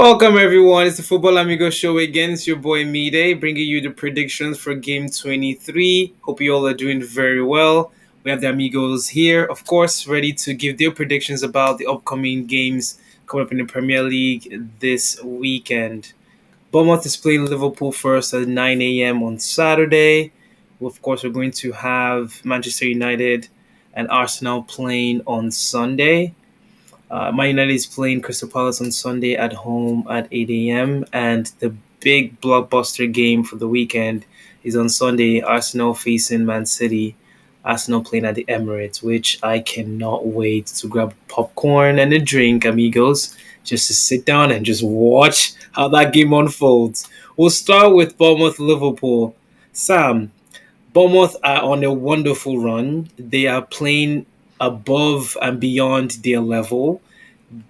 Welcome everyone. It's the Football Amigos show again. It's your boy Mide bringing you the predictions for game 23. Hope you all are doing very well. We have the Amigos here, of course, ready to give their predictions about the upcoming games coming up in the Premier League this weekend. Bournemouth is playing Liverpool first at 9 a.m. on Saturday. Of course, we're going to have Manchester United and Arsenal playing on Sunday. Man United is playing Crystal Palace on Sunday at home at 8 a.m. And the big blockbuster game for the weekend is on Sunday, Arsenal facing Man City. Arsenal playing at the Emirates, which I cannot wait to grab popcorn and a drink, amigos, just to sit down and just watch how that game unfolds. We'll start with Bournemouth Liverpool. Sam, Bournemouth are on a wonderful run. They are playing above and beyond their level.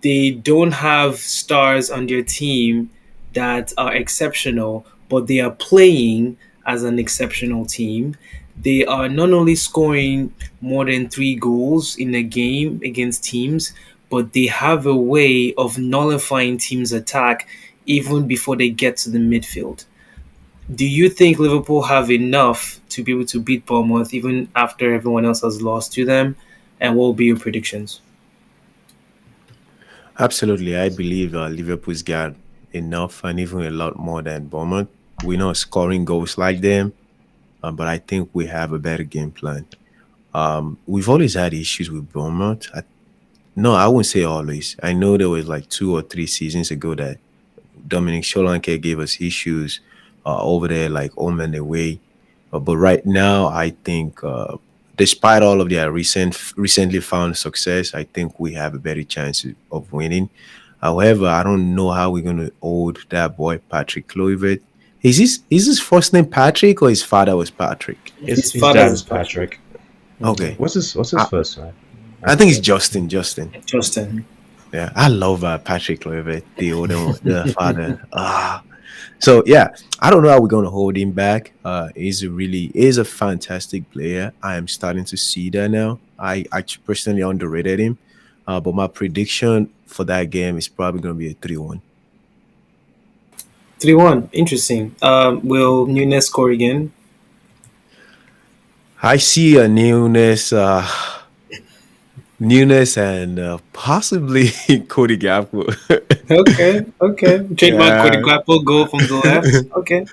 They don't have stars on their team that are exceptional, but they are playing as an exceptional team. They are not only scoring more than 3 goals in a game against teams, but they have a way of nullifying teams' attack even before they get to the midfield. Do you think Liverpool have enough to be able to beat Bournemouth even after everyone else has lost to them? And what will be your predictions? Absolutely. I believe Liverpool's got enough and even a lot more than Bournemouth. We're not scoring goals like them, but I think we have a better game plan. We've always had issues with Bournemouth. No, I wouldn't say always. I know there was like 2 or 3 seasons ago that Dominic Solanke gave us issues over there, like home and away. But right now, I think, despite all of their recently found success, I think we have a better chance of winning. However, I don't know how we're going to hold that boy Patrick Kluivert. Is his first name Patrick or his father was Patrick? His His father's dad is is Patrick. Patrick. Okay. Okay, What's his I, first name? I I think it's forget. Justin. Justin. Justin. Yeah, I love Patrick Kluivert, the older one, the father. So yeah, I don't know how we're gonna hold him back. He's a fantastic player. I am starting to see that now. I personally underrated him. But my prediction for that game is probably gonna be a 3-1. 3-1. Interesting. Will Nunes score again? I see a newness and possibly Cody Gakpo. Okay, okay. Trademark Cody Yeah. Gakpo goal from the left. Okay,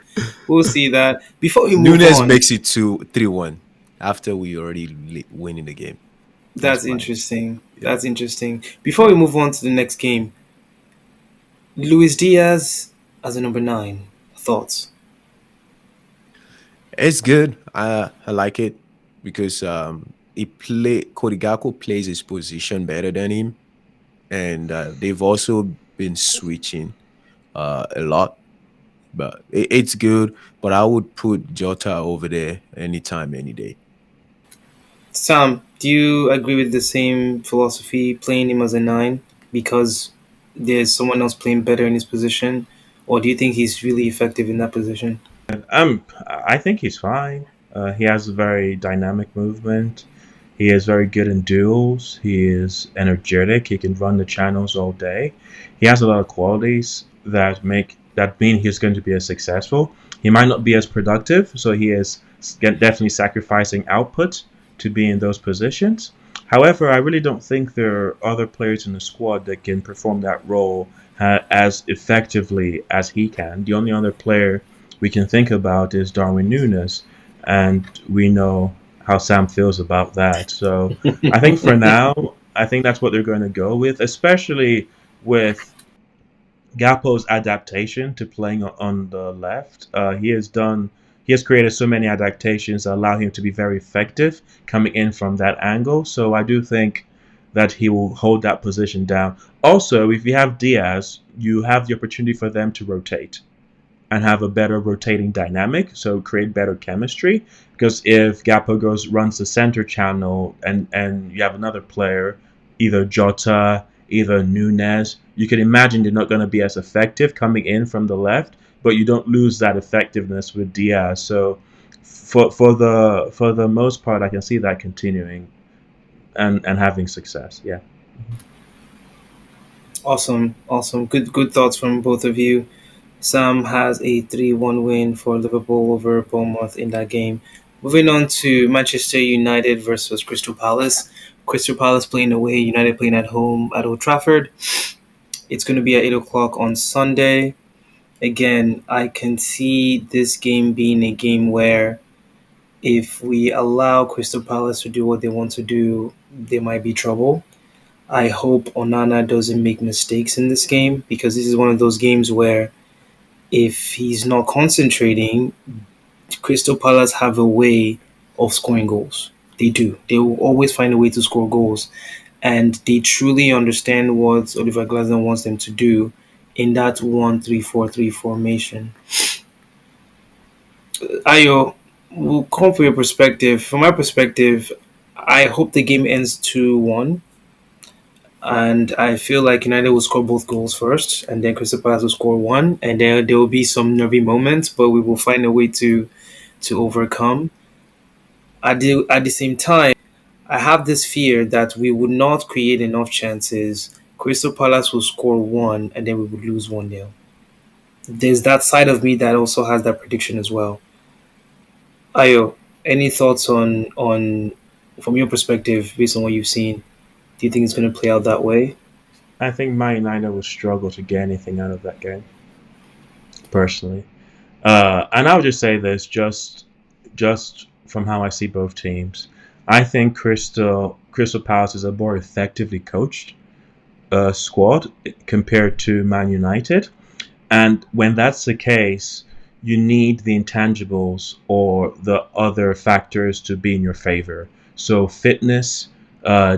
we'll see that. Before we move Nunes on, makes it 3-1 after we already winning the game. That's that's my interesting. yeah. That's interesting. Before we move on to the next game, Luis Diaz as a number 9. Thoughts? It's good. I like it because Cody Gakpo plays his position better than him, and they've also been switching a lot. But it's good. But I would put Jota over there anytime, any day. Sam, do you agree with the same philosophy, playing him as a 9 because there's someone else playing better in his position, or do you think he's really effective in that position? I think he's fine. He has a very dynamic movement. He is very good in duels. He is energetic. He can run the channels all day. He has a lot of qualities that mean he's going to be as successful. He might not be as productive, so he is definitely sacrificing output to be in those positions. However, I really don't think there are other players in the squad that can perform that role as effectively as he can. The only other player we can think about is Darwin Nunes, and we know how Sam feels about that. So I think for now, I think that's what they're going to go with, especially with Gapo's adaptation to playing on the left. He has created so many adaptations that allow him to be very effective coming in from that angle. So I do think that he will hold that position down. Also, if you have Diaz, you have the opportunity for them to rotate and have a better rotating dynamic, so create better chemistry. Because if Gapo goes runs the center channel and you have another player, either Jota, either Nunez, you can imagine they're not going to be as effective coming in from the left, but you don't lose that effectiveness with Diaz. So for the most part, I can see that continuing and having success. Yeah. Awesome, awesome. Good thoughts from both of you. Sam has a 3-1 win for Liverpool over Bournemouth in that game. Moving on to Manchester United versus Crystal Palace. Crystal Palace playing away, United playing at home at Old Trafford. It's going to be at 8 o'clock on Sunday. Again, I can see this game being a game where if we allow Crystal Palace to do what they want to do, there might be trouble. I hope Onana doesn't make mistakes in this game because this is one of those games where if he's not concentrating, Crystal Palace have a way of scoring goals. They do. They will always find a way to score goals. And they truly understand what Oliver Glasner wants them to do in that 1-3-4-3 formation. Ayo, we'll come from your perspective. From my perspective, I hope the game ends 2-1. And I feel like United will score both goals first, and then Crystal Palace will score one, and then there will be some nervy moments, but we will find a way to overcome. At the same time, I have this fear that we would not create enough chances. Crystal Palace will score one, and then we would lose 1-0. There's that side of me that also has that prediction as well. Ayo, any thoughts on from your perspective based on what you've seen? Do you think it's going to play out that way? I think Man United will struggle to get anything out of that game, personally. And I would just say this, just from how I see both teams. I think Crystal Palace is a more effectively coached squad compared to Man United. And when that's the case, you need the intangibles or the other factors to be in your favor. So, fitness,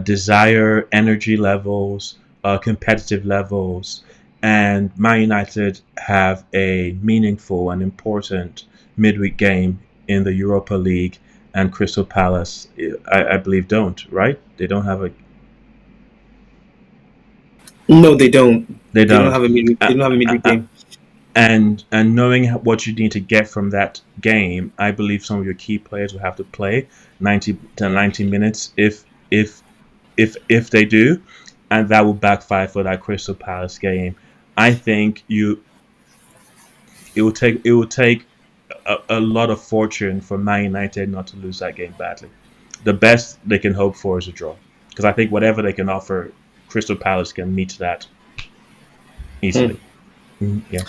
desire, energy levels, competitive levels. And Man United have a meaningful and important midweek game in the Europa League, and Crystal Palace, I believe, don't, right? They don't have a. No, they don't. They They don't don't. have a midweek. They Uh, don't have a midweek uh, game. and knowing what you need to get from that game, I believe some of your key players will have to play 90 to 90 minutes if they do, and that will backfire for that Crystal Palace game. I think you it will take a lot of fortune for Man United not to lose that game badly. The best they can hope for is a draw, because I think whatever they can offer, Crystal Palace can meet that Hmm. easily. Yeah.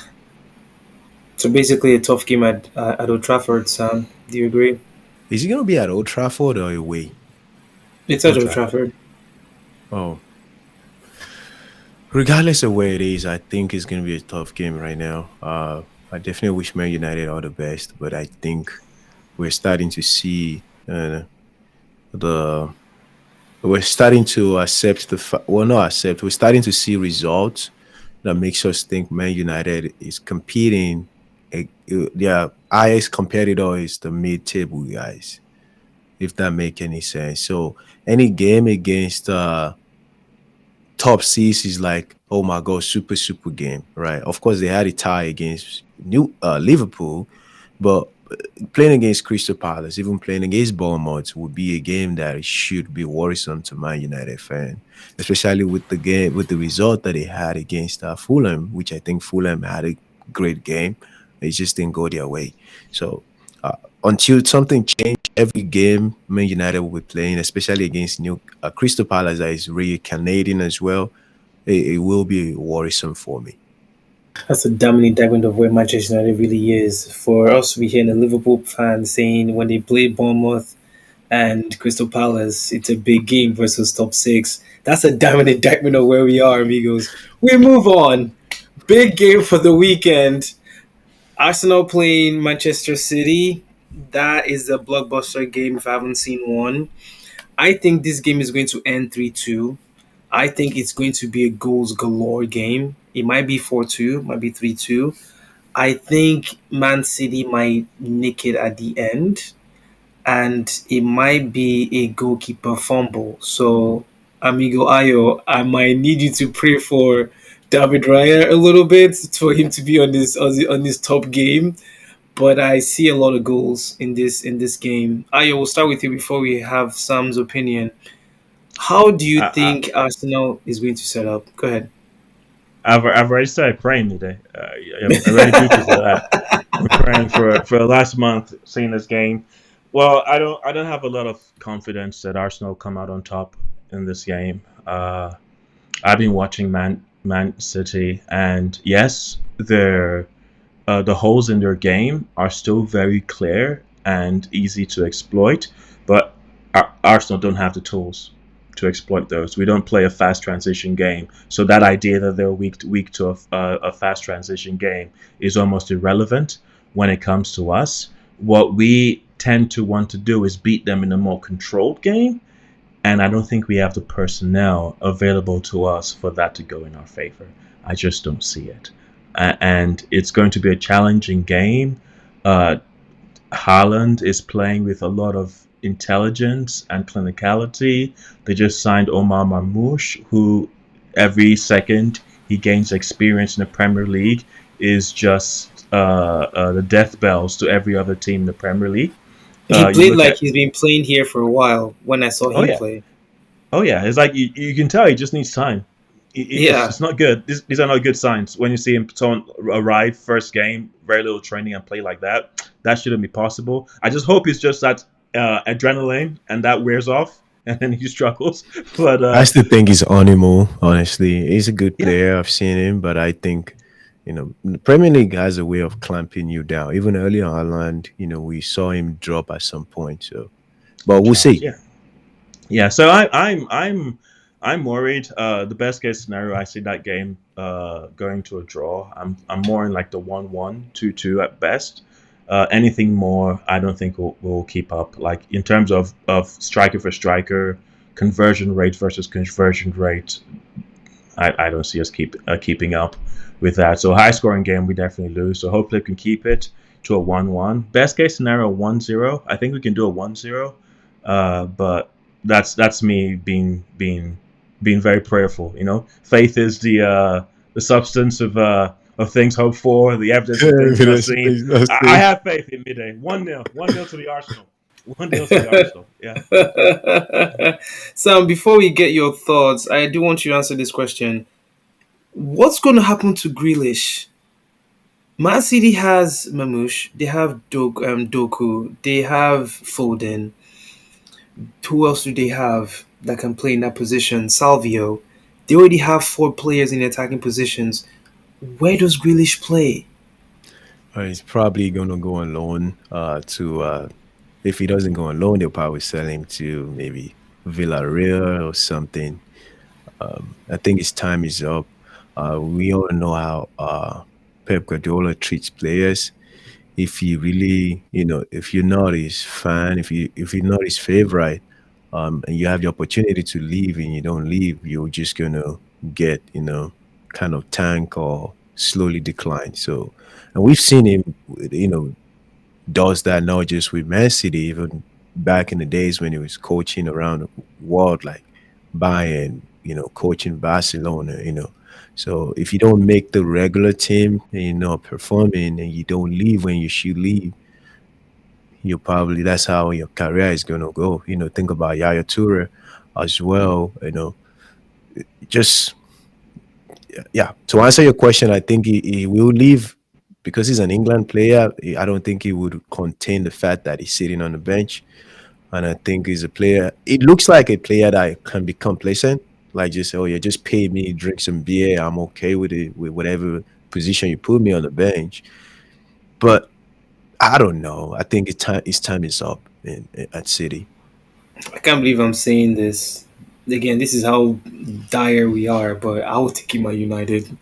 So basically, a tough game at Old Trafford. Sam, do you agree? Is he gonna be at Old Trafford or away? It's at Old Old Trafford. Trafford. Oh, regardless of where it is, I think it's gonna be a tough game right now. I definitely wish Man United all the best, but I think we're starting to see the we're starting to accept well, not accept. We're starting to see results that makes us think Man United is competing. Their highest competitor is the mid-table guys, if that make any sense. So any game against top seeds is like, oh my god, super game, right? Of course, they had a tie against New Liverpool, but playing against Crystal Palace, even playing against Bournemouth, would be a game that should be worrisome to Man United fan, especially with the game with the result that they had against Fulham, which I think Fulham had a great game. It just didn't go their way. So uh, until something changed, every game Man United will be playing, especially against New Crystal Palace, that is really Canadian as well. It will be worrisome for me. That's a damning indictment of where Manchester United really is. For us to be hearing a Liverpool fan saying when they play Bournemouth and Crystal Palace, it's a big game versus top six. That's a damning indictment of where we are, amigos. We move on. Big game for the weekend. Arsenal playing Manchester City. That is a blockbuster game if I haven't seen one. I think this game is going to end 3-2. I think it's going to be a goals galore game. It might be 4-2, might be 3-2. I think Man City might nick it at the end, and it might be a goalkeeper fumble. So, amigo Ayo, I might need you to pray for David Raya a little bit for him to be on this top game. But I see a lot of goals in this game. Ayo, we'll start with you before we have Sam's opinion. How do you I, think Arsenal is going to set up? Go ahead. I've already started praying today. I'm ready duty for that. I'm praying for the last month seeing this game. Well, I don't have a lot of confidence that Arsenal come out on top in this game. I've been watching Man City, and yes, the holes in their game are still very clear and easy to exploit, but Arsenal don't have the tools to exploit those. We don't play a fast transition game, so that idea that they're weak to a fast transition game is almost irrelevant when it comes to us. What we tend to want to do is beat them in a more controlled game, and I don't think we have the personnel available to us for that to go in our favor. I just don't see it. And it's going to be a challenging game. Uh, Haaland is playing with a lot of intelligence and clinicality. They just signed Omar Marmoush, who every second he gains experience in the Premier League is just the death bells to every other team in the Premier League. He You played look like at he's been playing here for a while when I saw oh him yeah, play. oh yeah, it's like you can tell he just needs time. Yeah. It's not good. These are not good signs. When you see him someone arrive first game, very little training and play like that, that shouldn't be possible. I just hope it's just that adrenaline and that wears off, and then he struggles. But I still think he's animal. Honestly, he's a good yeah, player. I've seen him, but I think the Premier League has a way of clamping you down. Even earlier on, Ireland, we saw him drop at some point. So, but we'll challenge. see. Yeah, yeah. So I'm worried. The best case scenario, I see that game going to a draw. I'm more in like the 1-1, 2-2 at best. Anything more, I don't think will keep up. Like in terms of striker for striker, conversion rate versus conversion rate, I don't see us keeping up with that. So high scoring game, we definitely lose. So hopefully we can keep it to a 1-1. Best case scenario 1-0. I think we can do a 1-0. But that's me being very prayerful. Faith is the substance of things hoped for, the evidence of things not seen. I have faith in midday. 1-0, 1-0 to the Arsenal. 1-0 to the Arsenal. Yeah. Sam, before we get your thoughts, I do want you to answer this question. What's going to happen to Grealish? Man City has Mamouche, they have Doku, they have Foden. Who else do they have that can play in that position? Salvio. They already have four players in attacking positions. Where does Grealish play? He's probably gonna go on loan. To If he doesn't go on loan, they'll probably sell him to maybe Villarreal or something. I think his time is up. We all know how Pep Guardiola treats players. If you really, if you're not his fan, if you're not his favorite, and you have the opportunity to leave and you don't leave, you're just gonna get, kind of tank or slowly decline. So, and we've seen him, does that not just with Man City, even back in the days when he was coaching around the world, like Bayern, coaching Barcelona. So if you don't make the regular team and you're not performing and you don't leave when you should leave, you probably that's how your career is gonna go. Think about Yaya Toure as well. Just yeah. To answer your question, I think he will leave because he's an England player. I don't think he would contain the fact that he's sitting on the bench. And I think he's a player. It looks like a player that can be complacent, like just oh yeah, just pay me, drink some beer, I'm okay with it, with whatever position you put me on the bench. But I don't know. I think His time is up at City. I can't believe I'm saying this. Again, this is how dire we are, but I would take him at United.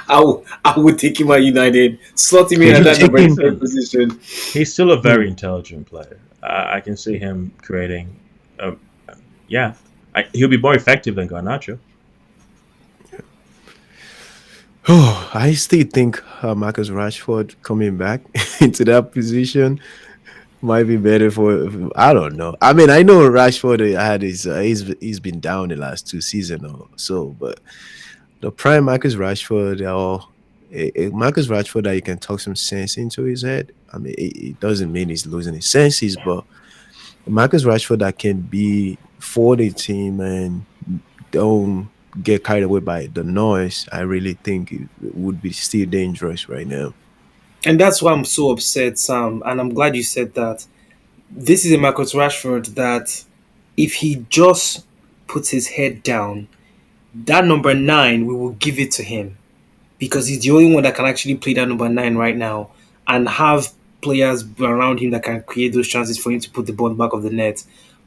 I would take him at United. Slot him in Would at you that He's take number him? 10 listen. position. He's still a Hmm. very intelligent player. I can see him creating. Um, yeah, he'll be more effective than Garnacho. Oh, I still think Marcus Rashford coming back into that position might be better for. I don't know. I mean, I know Rashford had he's been down the last two seasons or so, but the prime Marcus Rashford or Marcus Rashford that you can talk some sense into his head. I mean, it doesn't mean he's losing his senses, but Marcus Rashford that can be for the team and don't. get carried away by the noise, I really think it would be still dangerous right now. And that's why I'm so upset, Sam. And I'm glad you said that. This is a Marcus Rashford that if he just puts his head down, that number nine, we will give it to him because he's the only one that can actually play that number nine right now and have players around him that can create those chances for him to put the ball in the back of the net.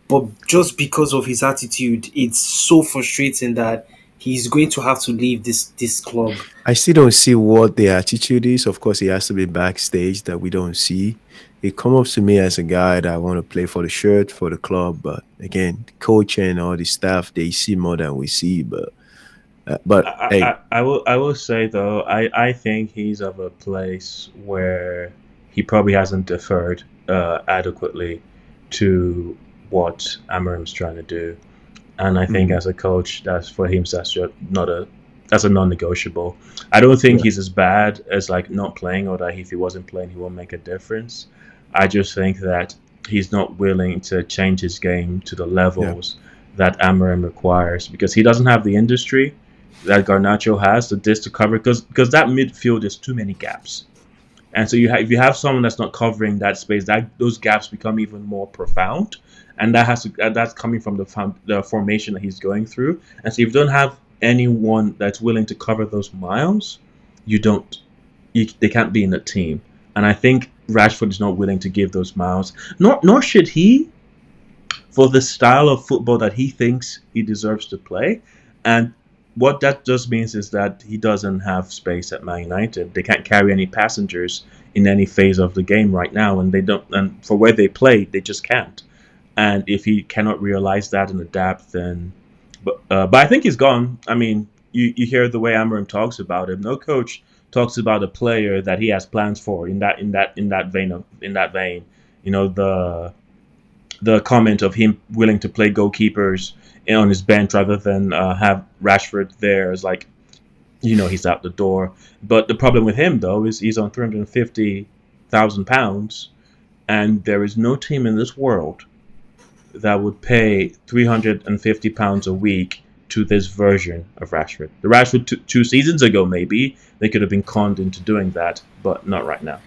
But just because of his attitude, it's so frustrating that he's going to have to leave this club. I still don't see what the attitude is. Of course, he has to be backstage that we don't see. It comes to me as a guy that want to play for the shirt for the club, but again, coach and all the staff they see more than we see. But hey, I will say though, I think he's of a place where he probably hasn't deferred adequately to what Amarim's trying to do. And I think mhm, as a coach, that's for him. That's just not a that's a non-negotiable. I don't think yeah, he's as bad as like not playing, or that if he wasn't playing, he won't make a difference. I just think that he's not willing to change his game to the yeah. levels that Amarim requires because he doesn't have the industry that Garnacho has to cover because that midfield is too many gaps. And so if you have someone that's not covering that space, that those gaps become even more profound, and that's coming from the formation that he's going through. And so if you don't have anyone that's willing to cover those miles, you don't they can't be in a team. And I think Rashford is not willing to give those miles. Nor should he, for the style of football that he thinks he deserves to play. And what that just means is that he doesn't have space at Man United. They can't carry any passengers in any phase of the game right now, and they don't. And for where they play, they just can't. And if he cannot realize that and adapt, then, but I think he's gone. I mean, you hear the way Amarim talks about him. No coach talks about a player that he has plans for in that vein. You know the comment of him willing to play goalkeepers on his bench rather than have Rashford there is like he's out the door. But the problem with him though is he's on £350,000, and there is no team in this world that would pay £350 a week to this version of Rashford. The Rashford two seasons ago maybe they could have been conned into doing that, but not right now.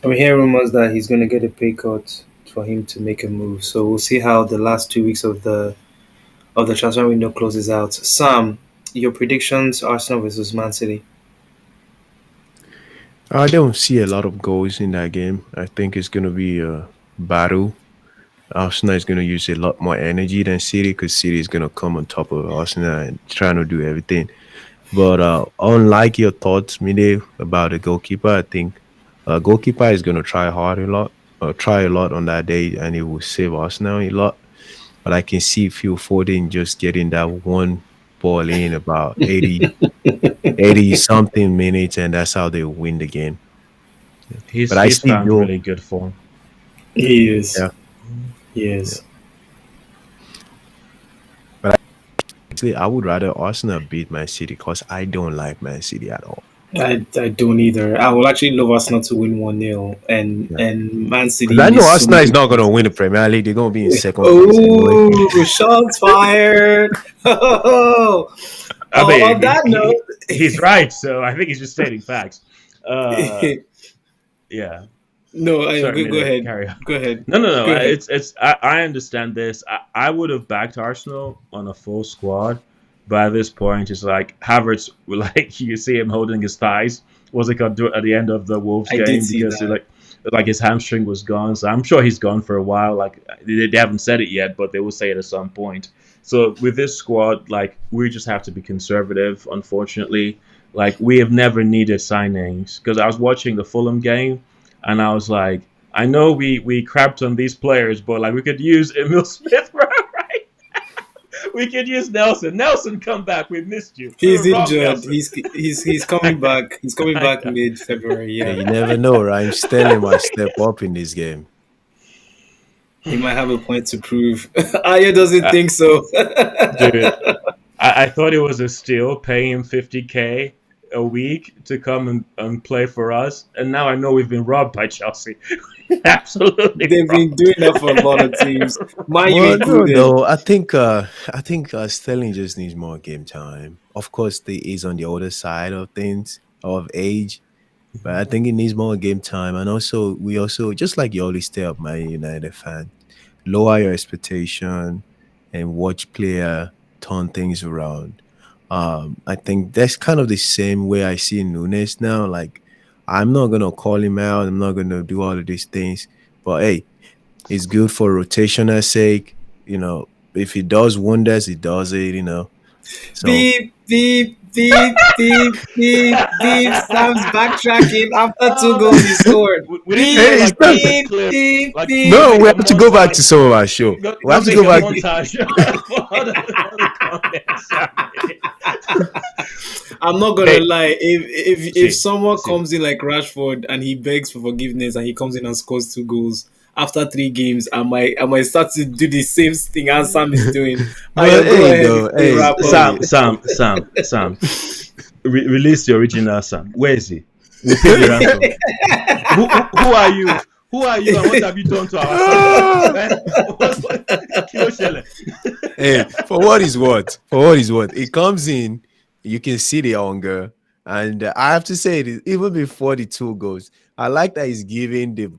I'm hearing rumors that he's going to get a pay cut for him to make a move. So we'll see how the last 2 weeks of the transfer window closes out. Sam, your predictions: Arsenal versus Man City. I don't see a lot of goals in that game. I think it's gonna be a battle. Arsenal is gonna use a lot more energy than City because City is gonna come on top of Arsenal and trying to do everything. But unlike your thoughts, Mide, about the goalkeeper, I think goalkeeper is gonna try a lot on that day, and it will save Arsenal a lot. But I can see Phil Foden just getting that one ball in about 80 something minutes, and that's how they win the game. Yeah. But I He's see found Joe. really good form. He is. Yeah, He yeah. is. But actually, I would rather Arsenal beat Man City because I don't like Man City at all. I don't either. I would actually love Arsenal to win 1-0 Yeah. and Man Because City I know miss so Arsenal is many not going to points. win the Premier League. They're going to be in second place anyway. Oh, shots fired! I mean, On that he's note, right. So I think he's just stating facts. Uh, yeah. no, Sorry, go Mide, ahead. carry on. Go ahead. No, no, no. Go ahead. It's. I understand this. I would have backed Arsenal on a full squad, but at this point, it's like Havertz. Like you see him holding his thighs. Was it at the end of the Wolves I did game see because that. like his hamstring was gone. So I'm sure he's gone for a while. Like they haven't said it yet, but they will say it at some point. So with this squad, like we just have to be conservative. Unfortunately, like we have never needed signings because I was watching the Fulham game and I was like, I know we crapped on these players, but like we could use Emil Smith, right? We could use Nelson. Nelson, come back. We missed you. We He's were wrong, injured. Nelson. He's coming back. He's coming I back know. mid February. Yeah, Yeah, you never know, right? Sterling might step up in this game. he might have a point to prove. Aya doesn't Uh, think so. dude, I thought it was a steal paying him 50K a week to come and play for us, and now I know we've been robbed by Chelsea. Absolutely They've been robbed. doing that for a lot of teams, Man U Well, no, included. no. I think Sterling just needs more game time. Of course, he's on the older side of things of age, but I think he needs more game time. And also, we also just like you always tell my United fan, lower your expectation and watch player turn things around. I think that's kind of the same way I see Nunes now. Like, I'm not gonna call him out. I'm not gonna do all of these things. But hey, it's good for rotational sake. You know, if he does wonders, he does it. You know, so Beep, beep, beep, beep, beep, beep. Sam's backtracking after two Uh, goals he scored. we need to Beep, get hey, it's like not. a beep, clip, beep, like beep. No, make we a have to go back to montage. some of our show. You We gotta have to make go a back. montage for all the comments. I'm not gonna Hey, lie. If see, someone see. comes in like Rashford and he begs for forgiveness and he comes in and scores two goals after three games, I might start to do the same thing as Sam is doing. But Ayo, go hey, ahead though, before you hey, wrap up. hey. Sam. Release the original Sam. Where is he? We'll pay the ransom. Who are you? Who are you and what have you done to our Sam? Eh? Kilo Shele. Hey, for what is what? For what is what? It comes in, you can see the hunger. And I have to say, even before the two goals, I like that he's giving the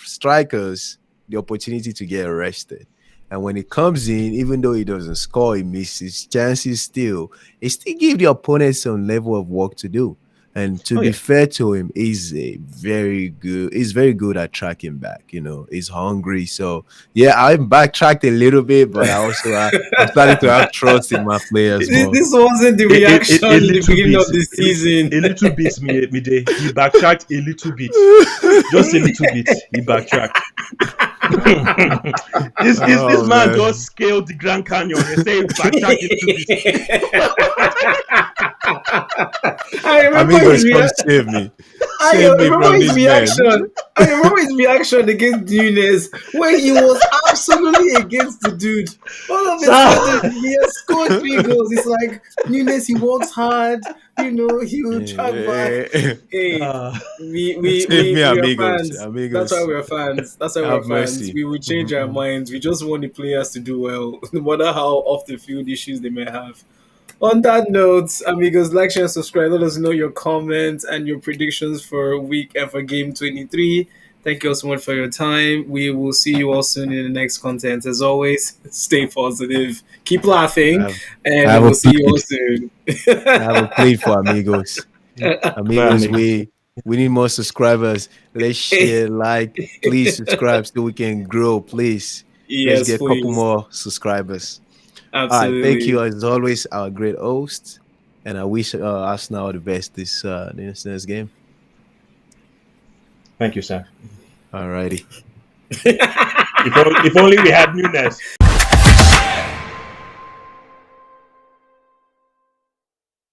strikers the opportunity to get arrested. And when it comes in, even though he doesn't score, he misses chances still. He still give the opponent some level of work to do. And to Oh be yeah. fair to him, he's very good at tracking back. You know, he's hungry. So yeah, I'm backtracked a little bit, but I'm starting to have trust in my players more. This wasn't the reaction A in the little beginning bit, of the season. a little bit, me day. He backtracked a little bit, just a little bit. He backtracked. This Oh man man. just scaled the Grand Canyon. They say he backtracked a little bit. I remember his Amigos, come reaction. save me. I Save me remember from his this man. reaction. I remember his reaction against Nunes when he was absolutely against the dude. All of a sudden, Sir. he has scored three goals. It's like Nunes, he works hard. He will track back. Yeah. Hey, Uh, Save me, we are amigos. fans. That's why Amigos. we're fans. That's why we're Have fans. mercy. We will change our minds. We just want the players to do well, no matter how off the field issues they may have. On that note, amigos, like, share, and subscribe. Let us know your comments and your predictions for week and for game 23. Thank you all so much for your time. We will see you all soon in the next content. As always, stay positive, keep I laughing, have, I and have a we'll see you all plead. soon. I have a plead for amigos. well, Amigos, amigos. we need more subscribers. Let's share, like, please subscribe so we can grow. Please, let's Yes, get a couple please. more subscribers. All right, thank you Absolutely. as always, our great host, and I wish Arsenal the best this next game. Thank you, sir. Alrighty. If only we had Nunes.